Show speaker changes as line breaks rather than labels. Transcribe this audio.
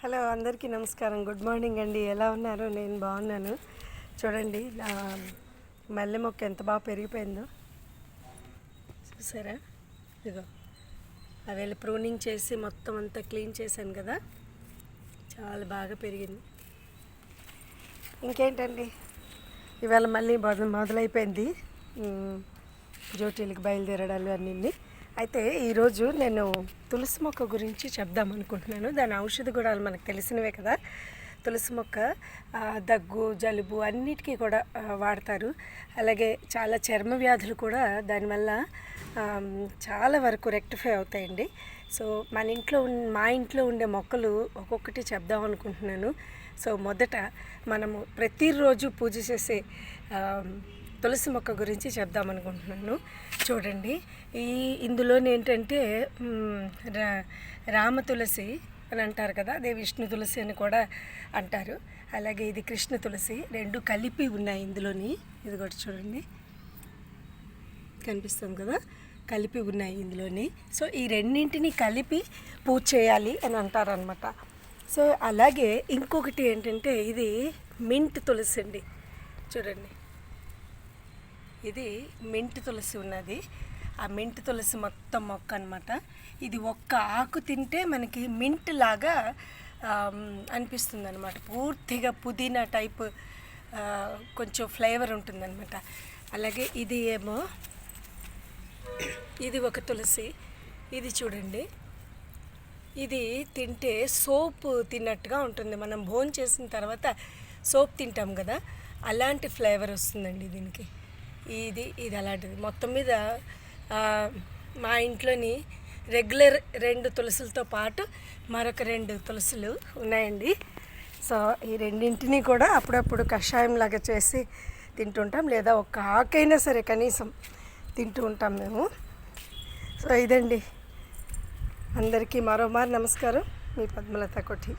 Hello అందరికీ నమస్కారం. Good morning అండి. ఎలా ఉన్నారు? నేను బాగున్నాను. చూడండి నా మల్లె మొక్క ఎంత బాగా పెరిగిపోయిందో చూసారా. ఇదిగో అవి ప్రూనింగ్ చేసి మొత్తం అంతా క్లీన్ చేశాను కదా, చాలా బాగా పెరిగింది. ఇంకేంటండి, ఇవాళ మళ్ళీ మొదలైపోయింది డ్యూటీలకు బయలుదేరడాలు అన్నీ. అయితే ఈరోజు నేను తులసి మొక్క గురించి చెప్దాం అనుకుంటున్నాను. దాని ఔషధ గుణాలు మనకు తెలిసినవే కదా. తులసి మొక్క దగ్గు, జలుబు అన్నిటికీ కూడా వాడతారు. అలాగే చాలా చర్మ వ్యాధులు కూడా దానివల్ల చాలా వరకు రెక్టిఫై అవుతాయండి. సో మా ఇంట్లో ఉండే మొక్కలు ఒక్కొక్కటి చెప్దాం అనుకుంటున్నాను. సో మొదట మనము ప్రతిరోజు పూజ చేసే తులసి మొక్క గురించి చెప్దామనుకుంటున్నాను. చూడండి, ఇందులోని ఏంటంటే రామ తులసి అని అంటారు కదా, అదే విష్ణు తులసి అని కూడా అంటారు. అలాగే ఇది కృష్ణ తులసి, రెండు కలిపి ఉన్నాయి ఇందులోని. ఇది కూడా చూడండి, కనిపిస్తుంది కదా, కలిపి ఉన్నాయి ఇందులోని. సో ఈ రెండింటిని కలిపి పూజ చేయాలి అని అంటారనమాట. సో అలాగే ఇంకొకటి ఏంటంటే ఇది మింట్ తులసి అండి. చూడండి, ఇది మింట్ తులసి ఉన్నది. ఆ మింట్ తులసి మొత్తం మొక్క అనమాట. ఇది ఒక్క ఆకు తింటే మనకి మింట్ లాగా అనిపిస్తుంది అనమాట. పూర్తిగా పుదీనా టైప్ కొంచెం ఫ్లేవర్ ఉంటుందన్నమాట. అలాగే ఇది ఏమో ఇది ఒక తులసి. ఇది చూడండి, ఇది తింటే సోప్ తిన్నట్టుగా ఉంటుంది. మనం భోజనం చేసిన తర్వాత సోప్ తింటాం కదా, అలాంటి ఫ్లేవర్ వస్తుందండి దీనికి. ఇది అలాంటిది. మొత్తం మీద మా ఇంట్లోని రెగ్యులర్ 2 తులసులతో పాటు మరొక 2 తులసులు ఉన్నాయండి. సో ఈ రెండింటినీ కూడా అప్పుడప్పుడు కషాయం లాగా చేసి తింటుంటాం, లేదా ఒక్క ఆకైనా సరే కనీసం తింటూ ఉంటాం మేము. సో ఇదండి, అందరికీ మరోమారు నమస్కారం. మీ పద్మలత కొట్టి.